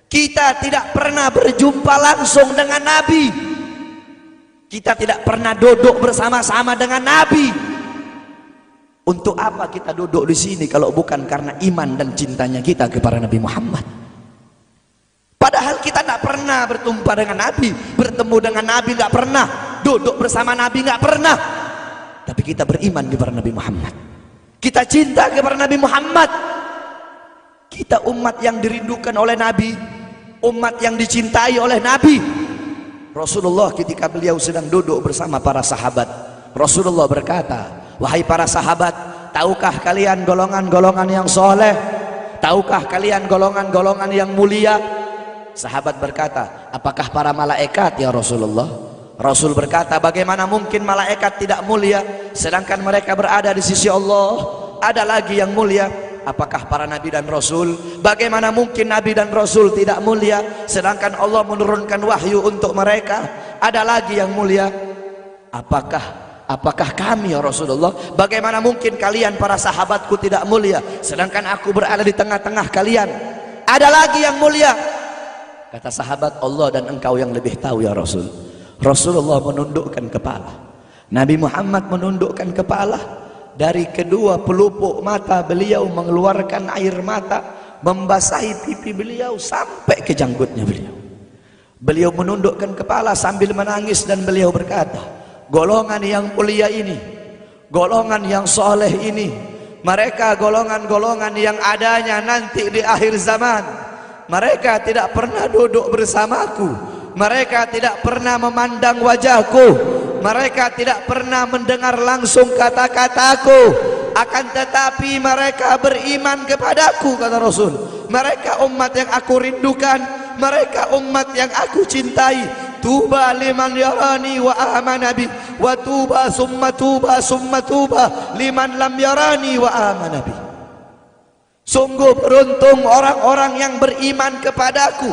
Kita tidak pernah berjumpa langsung dengan Nabi. Kita tidak pernah duduk bersama-sama dengan Nabi. Untuk apa kita duduk di sini kalau bukan karena iman dan cintanya kita kepada Nabi Muhammad? Padahal kita tidak pernah berjumpa dengan Nabi, bertemu dengan Nabi nggak pernah, duduk bersama Nabi nggak pernah. Tapi kita beriman kepada Nabi Muhammad. Kita cinta kepada Nabi Muhammad. Kita umat yang dirindukan oleh Nabi, umat yang dicintai oleh Nabi. Rasulullah ketika beliau sedang duduk bersama para sahabat, Rasulullah berkata, wahai para sahabat, tahukah kalian golongan-golongan yang soleh? Tahukah kalian golongan-golongan yang mulia? Sahabat berkata, apakah para malaikat ya Rasulullah? Rasul berkata, bagaimana mungkin malaikat tidak mulia sedangkan mereka berada di sisi Allah? Ada lagi yang mulia. Apakah para nabi dan rasul? Bagaimana mungkin nabi dan rasul tidak mulia sedangkan Allah menurunkan wahyu untuk mereka? Ada lagi yang mulia. Apakah kami ya Rasulullah? Bagaimana mungkin kalian para sahabatku tidak mulia sedangkan aku berada di tengah-tengah kalian? Ada lagi yang mulia. Kata sahabat, Allah dan engkau yang lebih tahu ya Rasul. Rasulullah menundukkan kepala, Nabi Muhammad menundukkan kepala. Dari kedua pelupuk mata beliau mengeluarkan air mata, membasahi pipi beliau sampai ke janggutnya beliau. Beliau menundukkan kepala sambil menangis dan beliau berkata, golongan yang mulia ini, golongan yang soleh ini, mereka golongan-golongan yang adanya nanti di akhir zaman. Mereka tidak pernah duduk bersamaku, mereka tidak pernah memandang wajahku, mereka tidak pernah mendengar langsung kata-kataku, akan tetapi mereka beriman kepadaku, kata Rasul. Mereka umat yang aku rindukan, mereka umat yang aku cintai. Tuba liman yarani wa amana bi, wa tuba summa tuba summa tuba liman lam yarani wa amana bi. Sungguh beruntung orang-orang yang beriman kepadaku,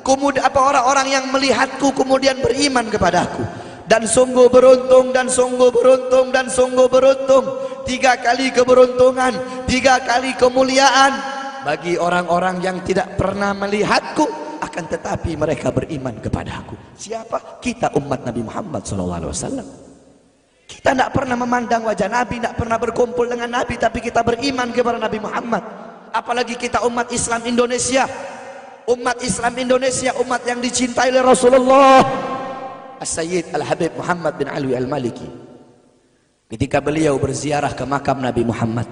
kemudian orang-orang yang melihatku kemudian beriman kepadaku. Dan sungguh beruntung, dan sungguh beruntung, dan sungguh beruntung. 3 kali keberuntungan, 3 kali kemuliaan bagi orang-orang yang tidak pernah melihatku akan tetapi mereka beriman kepadaku. Siapa? Kita umat Nabi Muhammad SAW. Kita tidak pernah memandang wajah Nabi, tidak pernah berkumpul dengan Nabi, tapi kita beriman kepada Nabi Muhammad. Apalagi kita umat Islam Indonesia. Umat Islam Indonesia, umat yang dicintai oleh Rasulullah As-Sayyid Al-Habib Muhammad bin Alwi Al-Maliki. Ketika beliau berziarah ke makam Nabi Muhammad,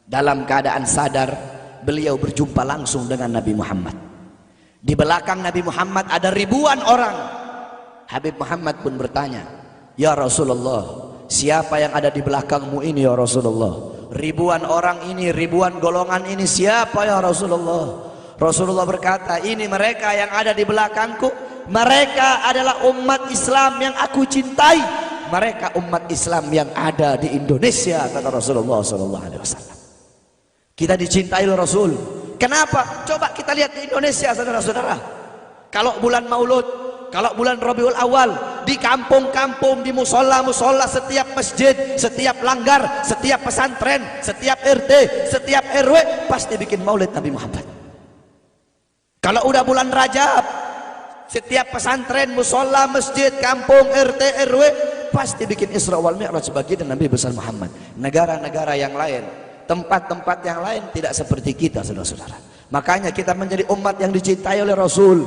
dalam keadaan sadar beliau berjumpa langsung dengan Nabi Muhammad. Di belakang Nabi Muhammad ada ribuan orang. Habib Muhammad pun bertanya, ya Rasulullah, siapa yang ada di belakangmu ini ya Rasulullah? Ribuan orang ini, ribuan golongan ini, siapa ya Rasulullah? Rasulullah berkata, ini mereka yang ada di belakangku. Mereka adalah umat Islam yang aku cintai. Mereka umat Islam yang ada di Indonesia, kata Rasulullah SAW. Kita dicintai oleh Rasul. Kenapa? Coba kita lihat di Indonesia, saudara-saudara. Kalau bulan Maulud, kalau bulan Rabiul Awal, di kampung-kampung, di musola-musola, setiap masjid, setiap langgar, setiap pesantren, setiap RT, setiap RW pasti bikin maulid Nabi Muhammad. Kalau udah bulan Rajab, setiap pesantren, musola, masjid, kampung, RT, RW pasti bikin Isra wal Mi'raj baginda Nabi besar Muhammad. Negara-negara yang lain, tempat-tempat yang lain tidak seperti kita, saudara-saudara. Makanya kita menjadi umat yang dicintai oleh Rasul,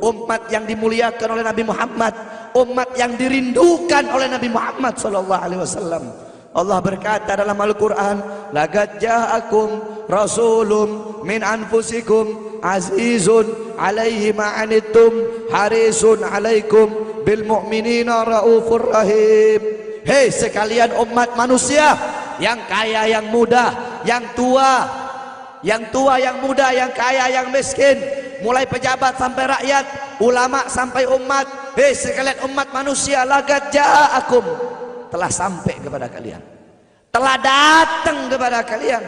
umat yang dimuliakan oleh Nabi Muhammad, umat yang dirindukan oleh Nabi Muhammad SAW. Allah berkata dalam Al-Quran, laqad ja'akum rasulun min anfusikum azizun alaihi ma'anittum harisun alaikum bil mu'minina raufur rahim. Hei sekalian umat manusia, yang kaya, yang muda, yang tua, yang muda, yang kaya, yang miskin, mulai pejabat sampai rakyat, ulama sampai umat. Hei sekalian umat manusia, laqad ja'akum, telah sampai kepada kalian, telah datang kepada kalian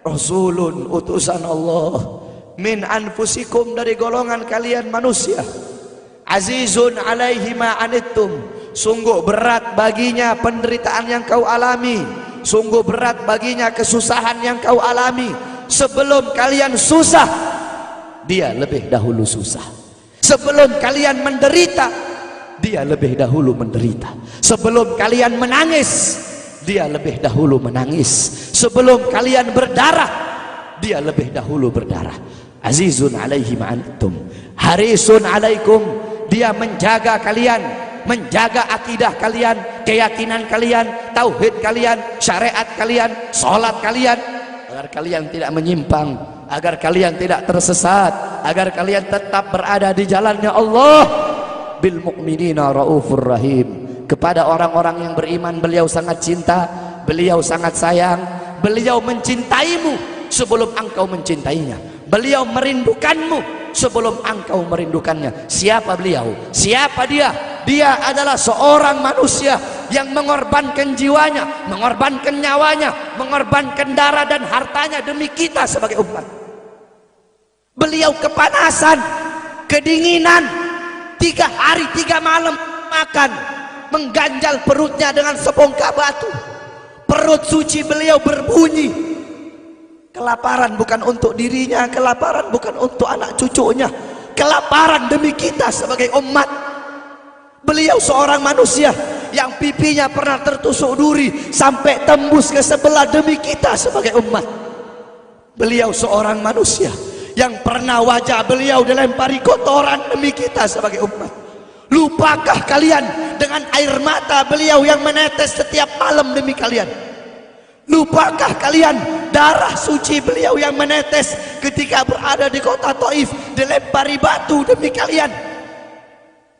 rasulun, utusan Allah, min anfusikum, dari golongan kalian manusia, azizun alaihi ma anittum, sungguh berat baginya penderitaan yang kau alami, sungguh berat baginya kesusahan yang kau alami. Sebelum kalian susah, dia lebih dahulu susah. Sebelum kalian menderita, dia lebih dahulu menderita. Sebelum kalian menangis, dia lebih dahulu menangis. Sebelum kalian berdarah, dia lebih dahulu berdarah. Azizun alaihi ma'antum, harisun alaikum, dia menjaga kalian, menjaga akidah kalian, keyakinan kalian, tauhid kalian, syariat kalian, sholat kalian, agar kalian tidak menyimpang, agar kalian tidak tersesat, agar kalian tetap berada di jalannya Allah. Bil mu'minina raufur rahim, kepada orang-orang yang beriman beliau sangat cinta, beliau sangat sayang, beliau mencintaimu sebelum engkau mencintainya, beliau merindukanmu sebelum engkau merindukannya. Siapa beliau? Siapa dia? Dia adalah seorang manusia yang mengorbankan jiwanya, mengorbankan nyawanya, mengorbankan darah dan hartanya demi kita sebagai umat. Beliau kepanasan, kedinginan, 3 hari 3 malam makan, mengganjal perutnya dengan sebongkah batu. Perut suci beliau berbunyi. Kelaparan bukan untuk dirinya, kelaparan bukan untuk anak cucunya, kelaparan demi kita sebagai umat. Beliau seorang manusia yang pipinya pernah tertusuk duri sampai tembus ke sebelah demi kita sebagai umat. Beliau seorang manusia yang pernah wajah beliau dilempari kotoran demi kita sebagai umat. Lupakah kalian dengan air mata beliau yang menetes setiap malam demi kalian? Lupakah kalian darah suci beliau yang menetes ketika berada di kota Taif, dilempari batu demi kalian?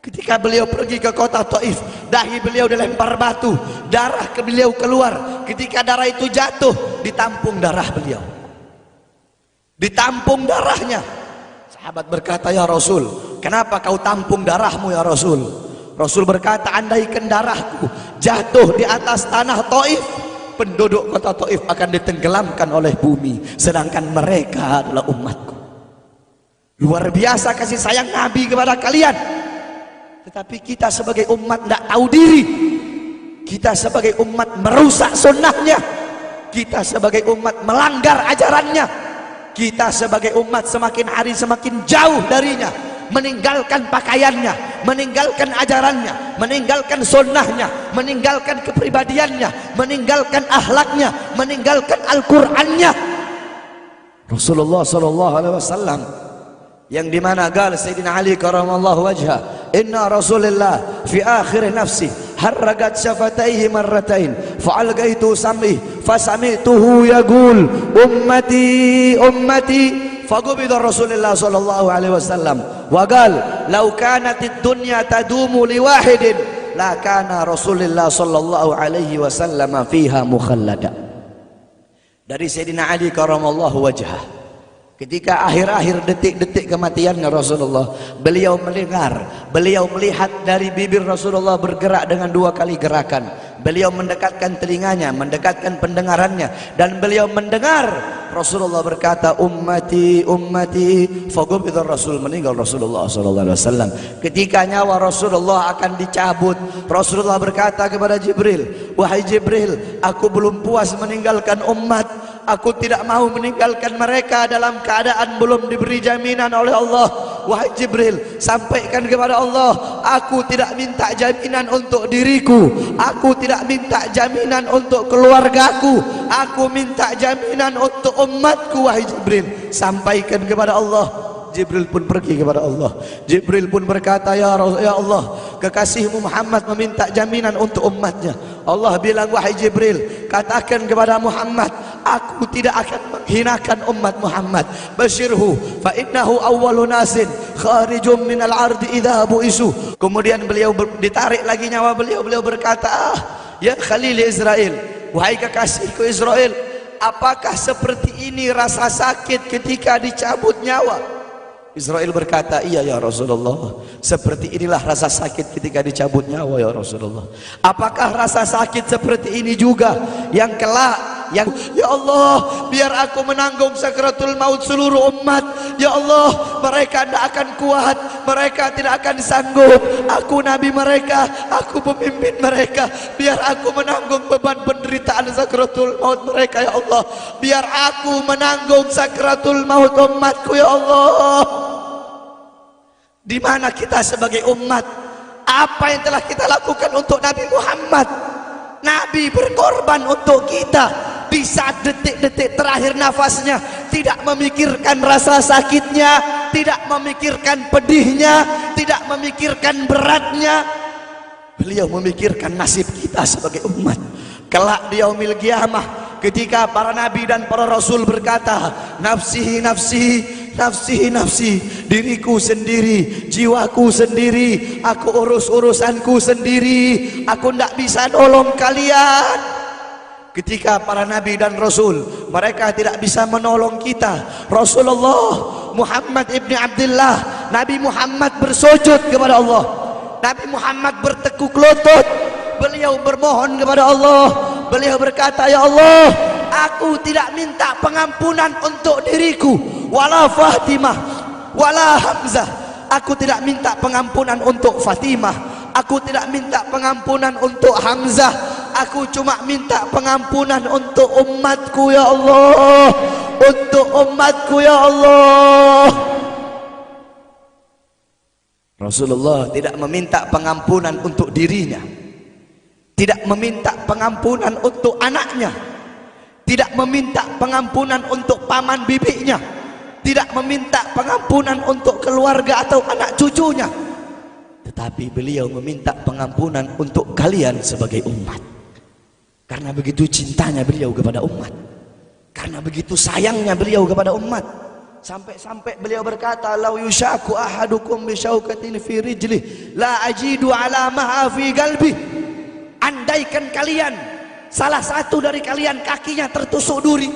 Ketika beliau pergi ke kota Taif, dahi beliau dilempar batu, darah ke beliau keluar. Ketika darah itu jatuh, ditampung darah beliau, ditampung darahnya. Sahabat berkata, ya Rasul, kenapa kau tampung darahmu ya Rasul? Rasul berkata, andaikan darahku jatuh di atas tanah Taif, penduduk kota Taif akan ditenggelamkan oleh bumi, sedangkan mereka adalah umatku. Luar biasa kasih sayang Nabi kepada kalian. Tetapi kita sebagai umat tidak tahu diri. Kita sebagai umat merusak sunnahnya. Kita sebagai umat melanggar ajarannya. Kita sebagai umat semakin hari semakin jauh darinya, meninggalkan pakaiannya, meninggalkan ajarannya, meninggalkan sunnahnya, meninggalkan kepribadiannya, meninggalkan akhlaknya, meninggalkan Al-Qur'annya. Rasulullah SAW yang dimana gal Sayyidina Ali karamallahu wajhah, inna Rasulullah fi akhir nafsi harragat syafataihi marratain fa'algaitu sam'i fasami'tuhu yaqul ummati ummati faqubida Rasulullah sallallahu alaihi wasallam wa qala law kanatid dunya tadumu li wahidin la kana Rasulullah sallallahu alaihi wasallam fiha mukhallada. Dari Sayyidina Ali karamallahu wajhah, ketika akhir-akhir detik-detik kematiannya Rasulullah, beliau mendengar, beliau melihat dari bibir Rasulullah bergerak dengan 2 kali gerakan. Beliau mendekatkan telinganya, mendekatkan pendengarannya, dan beliau mendengar Rasulullah berkata, ummati ummati, faqubida Rasul, meninggal Rasulullah SAW. Ketika nyawa Rasulullah akan dicabut, Rasulullah berkata kepada Jibril, wahai Jibril, aku belum puas meninggalkan umat, aku tidak mau meninggalkan mereka dalam keadaan belum diberi jaminan oleh Allah. Wahai Jibril, sampaikan kepada Allah, aku tidak minta jaminan untuk diriku, aku tidak minta jaminan untuk keluargaku, aku minta jaminan untuk umatku. Wahai Jibril, sampaikan kepada Allah. Jibril pun pergi kepada Allah. Jibril pun berkata, ya Allah, kekasihmu Muhammad meminta jaminan untuk umatnya. Allah bilang, wahai Jibril, katakan kepada Muhammad, aku tidak akan menghinakan umat Muhammad. Basyirhu fa innahu awwalu nasin kharijum minal ardi idza bu'isu. Kemudian beliau ditarik lagi nyawa beliau. Beliau berkata, ya Khalil Israel, wahai kekasihku Israel, apakah seperti ini rasa sakit ketika dicabut nyawa? Israel berkata, iya ya Rasulullah, seperti inilah rasa sakit ketika dicabut nyawa ya Rasulullah. Apakah rasa sakit seperti ini juga yang kelak, yang ya Allah, biar aku menanggung sakratul maut seluruh umat. Ya Allah, mereka tidak akan kuat, mereka tidak akan sanggup. Aku nabi mereka, aku pemimpin mereka, biar aku menanggung beban penderitaan sakratul maut mereka ya Allah. Biar aku menanggung sakratul maut umatku ya Allah. Di mana kita sebagai umat, apa yang telah kita lakukan untuk Nabi Muhammad? Nabi berkorban untuk kita di saat detik-detik terakhir nafasnya, tidak memikirkan rasa sakitnya, tidak memikirkan pedihnya, tidak memikirkan beratnya. Beliau memikirkan nasib kita sebagai umat. Kelak di yaumil qiyamah, ketika para nabi dan para rasul berkata, nafsi nafsi, nafsi nafsi, diriku sendiri, jiwaku sendiri, aku urus urusanku sendiri, aku tidak bisa nolong kalian. Ketika para nabi dan rasul mereka tidak bisa menolong kita, Rasulullah Muhammad ibn Abdullah, Nabi Muhammad bersujud kepada Allah, Nabi Muhammad bertekuk lutut, beliau bermohon kepada Allah. Beliau berkata, ya Allah, aku tidak minta pengampunan untuk diriku, wala Fatimah wala Hamzah. Aku tidak minta pengampunan untuk Fatimah, aku tidak minta pengampunan untuk Hamzah. Aku cuma minta pengampunan untuk umatku ya Allah, untuk umatku ya Allah. Rasulullah tidak meminta pengampunan untuk dirinya, tidak meminta pengampunan untuk anaknya, tidak meminta pengampunan untuk paman bibinya, tidak meminta pengampunan untuk keluarga atau anak cucunya, tetapi beliau meminta pengampunan untuk kalian sebagai umat. Karena begitu cintanya beliau kepada umat, karena begitu sayangnya beliau kepada umat, sampai-sampai beliau berkata, lau yushaku ahadukum bisyaukatin fi rijlih la ajidu alamaha fi qalbi. Andaikan kalian, salah satu dari kalian kakinya tertusuk duri,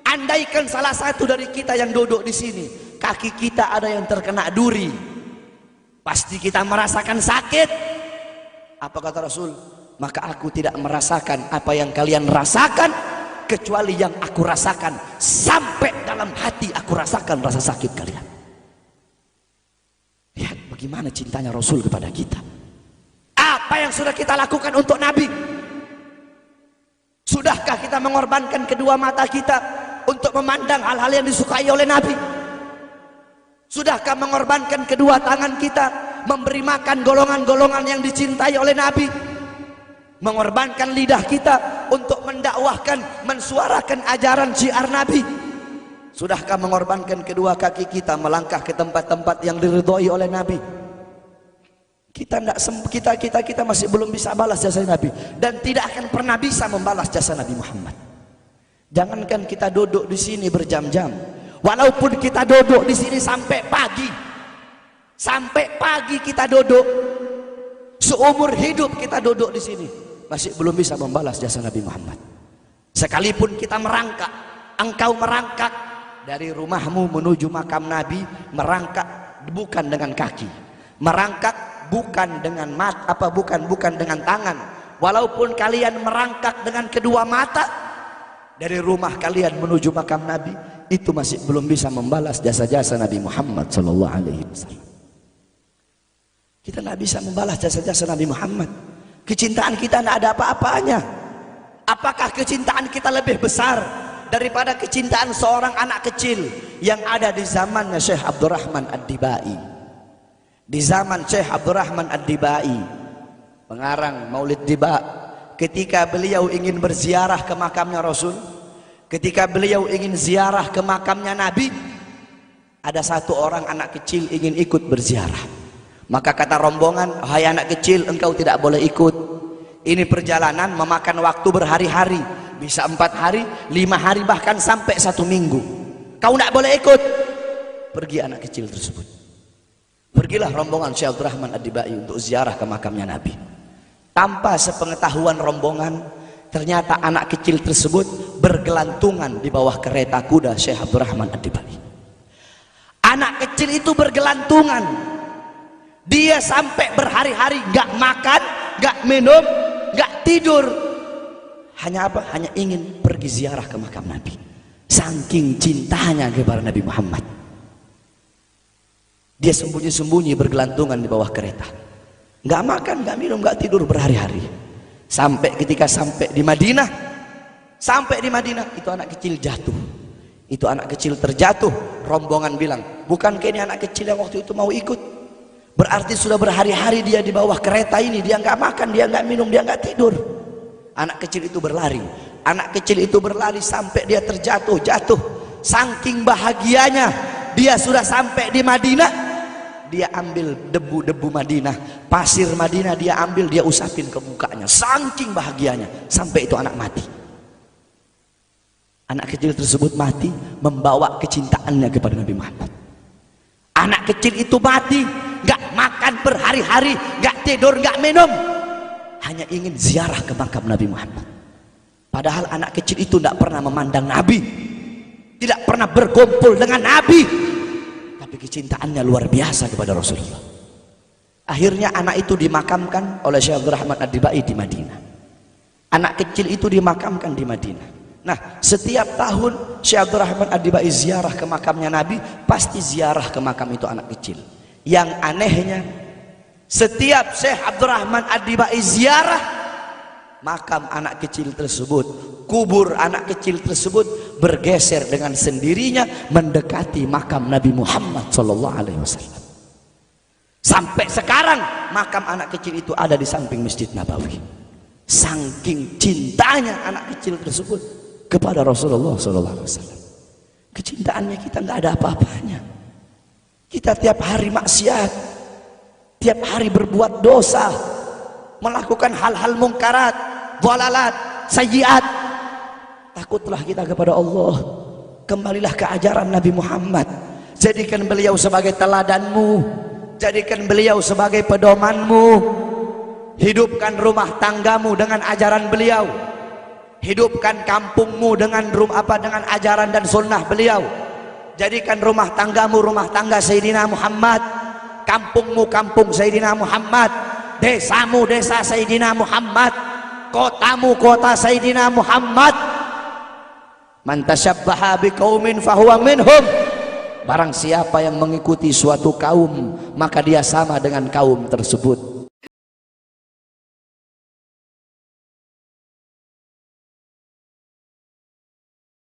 andaikan salah satu dari kita yang duduk di sini kaki kita ada yang terkena duri, pasti kita merasakan sakit. Apa kata Rasul? Maka aku tidak merasakan apa yang kalian rasakan, kecuali yang aku rasakan sampai dalam hati aku rasakan rasa sakit kalian. Lihat bagaimana cintanya Rasul kepada kita. Apa yang sudah kita lakukan untuk Nabi? Sudahkah kita mengorbankan kedua mata kita untuk memandang hal-hal yang disukai oleh Nabi? Sudahkah mengorbankan kedua tangan kita memberi makan golongan-golongan yang dicintai oleh Nabi? Mengorbankan lidah kita untuk mendakwahkan, mensuarakan ajaran syiar Nabi? Sudahkah mengorbankan kedua kaki kita melangkah ke tempat-tempat yang diridhoi oleh Nabi? Kita masih belum bisa balas jasa Nabi, dan tidak akan pernah bisa membalas jasa Nabi Muhammad. Jangankan kita duduk di sini berjam-jam, walaupun kita duduk di sini sampai pagi kita duduk, seumur hidup kita duduk di sini, masih belum bisa membalas jasa Nabi Muhammad. Sekalipun kita merangkak, engkau merangkak dari rumahmu menuju makam Nabi, merangkak bukan dengan kaki, merangkak bukan dengan mata, bukan dengan tangan. Walaupun kalian merangkak dengan kedua mata dari rumah kalian menuju makam Nabi, itu masih belum bisa membalas jasa-jasa Nabi Muhammad sallallahu alaihi wasallam. Kita tidak bisa membalas jasa-jasa Nabi Muhammad. Kecintaan kita tidak ada apa-apanya. Apakah kecintaan kita lebih besar daripada kecintaan seorang anak kecil yang ada di zamannya Syekh Abdurrahman Ad-Dibai? Di zaman Syekh Abdurrahman Ad-Dibai, pengarang Maulid Diba, ketika beliau ingin berziarah ke makamnya Rasul, ketika beliau ingin ziarah ke makamnya Nabi, ada satu orang anak kecil ingin ikut berziarah. Maka kata rombongan, hai anak kecil, engkau tidak boleh ikut. Ini perjalanan memakan waktu berhari-hari, bisa 4 hari, 5 hari, bahkan sampai 1 minggu. Kau tidak boleh ikut. Pergi anak kecil tersebut. Pergilah rombongan Syekh Abdurrahman Ad-Dibai untuk ziarah ke makamnya Nabi. Tanpa sepengetahuan rombongan, ternyata anak kecil tersebut bergelantungan di bawah kereta kuda Syekh Abdurrahman Ad-Dibai. Anak kecil itu bergelantungan. Dia sampai berhari-hari gak makan, gak minum, gak tidur. Hanya apa? Hanya ingin pergi ziarah ke makam Nabi. Saking cintanya kepada Nabi Muhammad, dia sembunyi-sembunyi bergelantungan di bawah kereta. Gak makan, gak minum, gak tidur berhari-hari. Sampai ketika sampai di Madinah, itu anak kecil jatuh. Itu anak kecil terjatuh. Rombongan bilang, bukankah ini anak kecil yang waktu itu mau ikut? Berarti sudah berhari-hari dia di bawah kereta ini, dia nggak makan, dia nggak minum, dia nggak tidur. Anak kecil itu berlari, anak kecil itu berlari sampai dia terjatuh. Saking bahagianya, dia sudah sampai di Madinah. Dia ambil debu-debu Madinah, pasir Madinah, dia ambil, dia usapin ke mukanya. Saking bahagianya, sampai itu anak mati. Anak kecil tersebut mati membawa kecintaannya kepada Nabi Muhammad. Anak kecil itu mati, nggak makan berhari-hari, nggak tidur, nggak minum, hanya ingin ziarah ke makam Nabi Muhammad. Padahal anak kecil itu tidak pernah memandang Nabi, tidak pernah berkumpul dengan Nabi, tapi kecintaannya luar biasa kepada Rasulullah. Akhirnya anak itu dimakamkan oleh Syekh Abdurrahman Ad-Dibai di Madinah. Anak kecil itu dimakamkan di Madinah. Nah, setiap tahun Syekh Abdurrahman Ad-Dibai ziarah ke makamnya Nabi, pasti ziarah ke makam itu anak kecil. Yang anehnya, setiap Syekh Abdurrahman Ad-Dibai ziarah makam anak kecil tersebut, kubur anak kecil tersebut bergeser dengan sendirinya mendekati makam Nabi Muhammad SAW. Sampai sekarang makam anak kecil itu ada di samping Masjid Nabawi. Saking cintanya anak kecil tersebut kepada Rasulullah SAW. Kecintaannya kita nggak ada apa-apanya. Kita tiap hari maksiat, tiap hari berbuat dosa, melakukan hal-hal mungkarat, dhalalat, sayyiat. Takutlah kita kepada Allah. Kembalilah ke ajaran Nabi Muhammad. Jadikan beliau sebagai teladanmu, jadikan beliau sebagai pedomanmu. Hidupkan rumah tanggamu dengan ajaran beliau. Hidupkan kampungmu dengan dengan ajaran dan sunnah beliau. Jadikan rumah tanggamu rumah tangga Sayyidina Muhammad, kampungmu kampung Sayyidina Muhammad, desamu desa Sayyidina Muhammad, kotamu kota Sayyidina Muhammad. Man tasyabbaha biqaumin fahuwa minhum. Barang siapa yang mengikuti suatu kaum, maka dia sama dengan kaum tersebut.